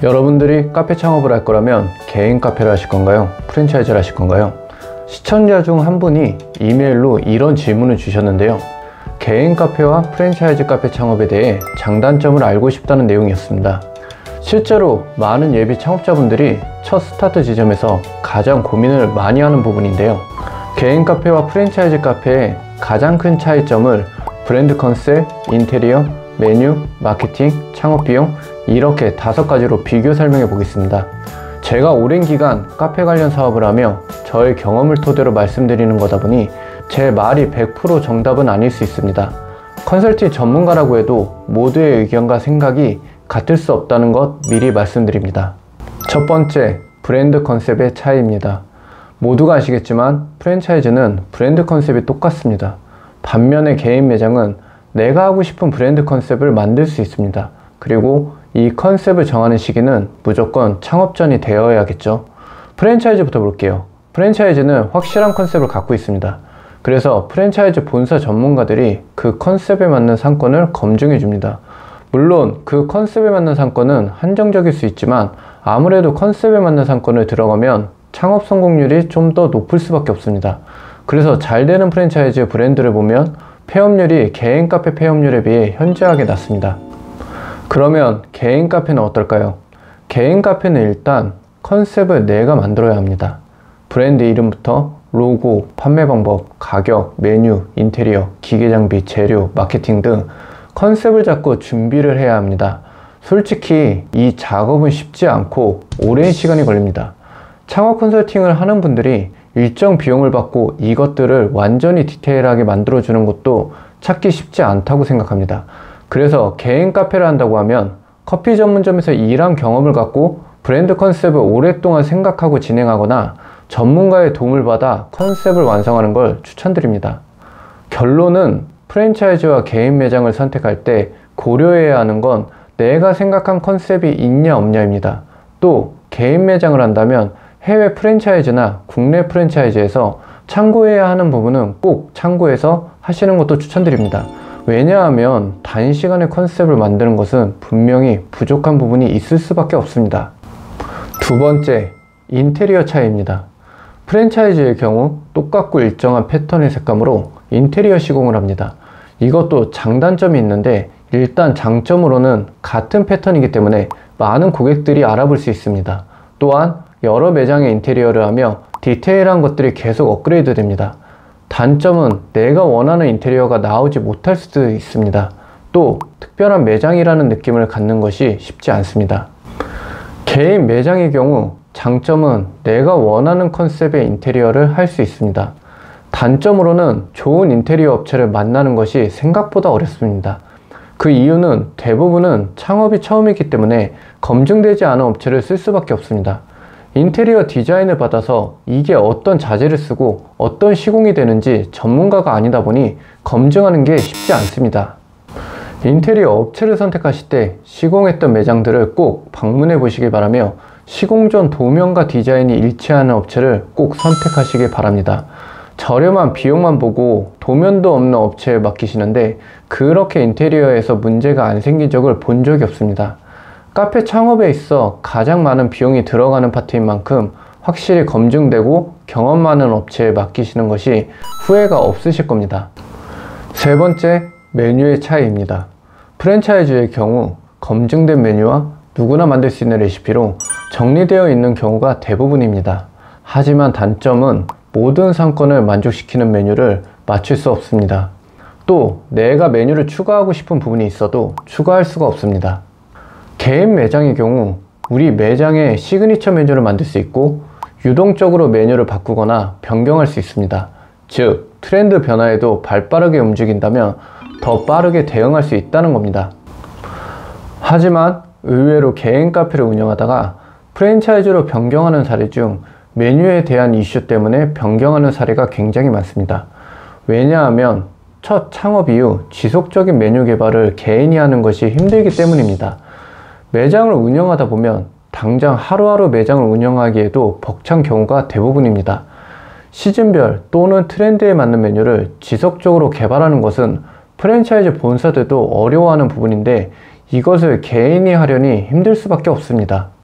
여러분들이 카페 창업을 할 거라면 개인 카페를 하실 건가요? 프랜차이즈를 하실 건가요? 시청자 중 한 분이 이메일로 이런 질문을 주셨는데요. 개인 카페와 프랜차이즈 카페 창업에 대해 장단점을 알고 싶다는 내용이었습니다. 실제로 많은 예비 창업자분들이 첫 스타트 지점에서 가장 고민을 많이 하는 부분인데요. 개인 카페와 프랜차이즈 카페의 가장 큰 차이점을 브랜드 컨셉, 인테리어, 메뉴, 마케팅, 창업 비용 이렇게 5가지로 비교 설명해 보겠습니다. 제가 오랜 기간 카페 관련 사업을 하며 저의 경험을 토대로 말씀드리는 거다 보니 제 말이 100% 정답은 아닐 수 있습니다. 컨설팅 전문가라고 해도 모두의 의견과 생각이 같을 수 없다는 것 미리 말씀드립니다. 첫 번째, 브랜드 컨셉의 차이입니다. 모두가 아시겠지만 프랜차이즈는 브랜드 컨셉이 똑같습니다. 반면에 개인 매장은 내가 하고 싶은 브랜드 컨셉을 만들 수 있습니다. 그리고 이 컨셉을 정하는 시기는 무조건 창업 전이 되어야겠죠. 프랜차이즈부터 볼게요. 프랜차이즈는 확실한 컨셉을 갖고 있습니다. 그래서 프랜차이즈 본사 전문가들이 그 컨셉에 맞는 상권을 검증해 줍니다. 물론 그 컨셉에 맞는 상권은 한정적일 수 있지만 아무래도 컨셉에 맞는 상권을 들어가면 창업 성공률이 좀 더 높을 수밖에 없습니다. 그래서 잘 되는 프랜차이즈 브랜드를 보면 폐업률이 개인 카페 폐업률에 비해 현저하게 낮습니다. 그러면 개인 카페는 어떨까요? 개인 카페는 일단 컨셉을 내가 만들어야 합니다. 브랜드 이름부터 로고, 판매 방법, 가격, 메뉴, 인테리어, 기계 장비, 재료, 마케팅 등 컨셉을 잡고 준비를 해야 합니다. 솔직히 이 작업은 쉽지 않고 오랜 시간이 걸립니다. 창업 컨설팅을 하는 분들이 일정 비용을 받고 이것들을 완전히 디테일하게 만들어주는 것도 찾기 쉽지 않다고 생각합니다. 그래서 개인 카페를 한다고 하면 커피 전문점에서 일한 경험을 갖고 브랜드 컨셉을 오랫동안 생각하고 진행하거나 전문가의 도움을 받아 컨셉을 완성하는 걸 추천드립니다. 결론은 프랜차이즈와 개인 매장을 선택할 때 고려해야 하는 건 내가 생각한 컨셉이 있냐 없냐입니다. 또 개인 매장을 한다면 해외 프랜차이즈나 국내 프랜차이즈에서 참고해야 하는 부분은 꼭 참고해서 하시는 것도 추천드립니다. 왜냐하면 단시간에 컨셉을 만드는 것은 분명히 부족한 부분이 있을 수밖에 없습니다. 두 번째, 인테리어 차이입니다. 프랜차이즈의 경우 똑같고 일정한 패턴의 색감으로 인테리어 시공을 합니다. 이것도 장단점이 있는데 일단 장점으로는 같은 패턴이기 때문에 많은 고객들이 알아볼 수 있습니다. 또한 여러 매장의 인테리어를 하며 디테일한 것들이 계속 업그레이드 됩니다. 단점은 내가 원하는 인테리어가 나오지 못할 수도 있습니다. 또 특별한 매장이라는 느낌을 갖는 것이 쉽지 않습니다. 개인 매장의 경우 장점은 내가 원하는 컨셉의 인테리어를 할 수 있습니다. 단점으로는 좋은 인테리어 업체를 만나는 것이 생각보다 어렵습니다. 그 이유는 대부분은 창업이 처음이기 때문에 검증되지 않은 업체를 쓸 수밖에 없습니다. 인테리어 디자인을 받아서 이게 어떤 자재를 쓰고 어떤 시공이 되는지 전문가가 아니다 보니 검증하는 게 쉽지 않습니다. 인테리어 업체를 선택하실 때 시공했던 매장들을 꼭 방문해 보시길 바라며 시공 전 도면과 디자인이 일치하는 업체를 꼭 선택하시길 바랍니다. 저렴한 비용만 보고 도면도 없는 업체에 맡기시는데 그렇게 인테리어에서 문제가 안 생긴 적을 본 적이 없습니다. 카페 창업에 있어 가장 많은 비용이 들어가는 파트인 만큼 확실히 검증되고 경험 많은 업체에 맡기시는 것이 후회가 없으실 겁니다. 세 번째, 메뉴의 차이입니다. 프랜차이즈의 경우 검증된 메뉴와 누구나 만들 수 있는 레시피로 정리되어 있는 경우가 대부분입니다. 하지만 단점은 모든 상권을 만족시키는 메뉴를 맞출 수 없습니다. 또 내가 메뉴를 추가하고 싶은 부분이 있어도 추가할 수가 없습니다. 개인 매장의 경우 우리 매장의 시그니처 메뉴를 만들 수 있고 유동적으로 메뉴를 바꾸거나 변경할 수 있습니다. 즉 트렌드 변화에도 발빠르게 움직인다면 더 빠르게 대응할 수 있다는 겁니다. 하지만 의외로 개인 카페를 운영하다가 프랜차이즈로 변경하는 사례 중 메뉴에 대한 이슈 때문에 변경하는 사례가 굉장히 많습니다. 왜냐하면 첫 창업 이후 지속적인 메뉴 개발을 개인이 하는 것이 힘들기 때문입니다. 매장을 운영하다 보면 당장 하루하루 매장을 운영하기에도 벅찬 경우가 대부분입니다. 시즌별 또는 트렌드에 맞는 메뉴를 지속적으로 개발하는 것은 프랜차이즈 본사들도 어려워하는 부분인데 이것을 개인이 하려니 힘들 수밖에 없습니다.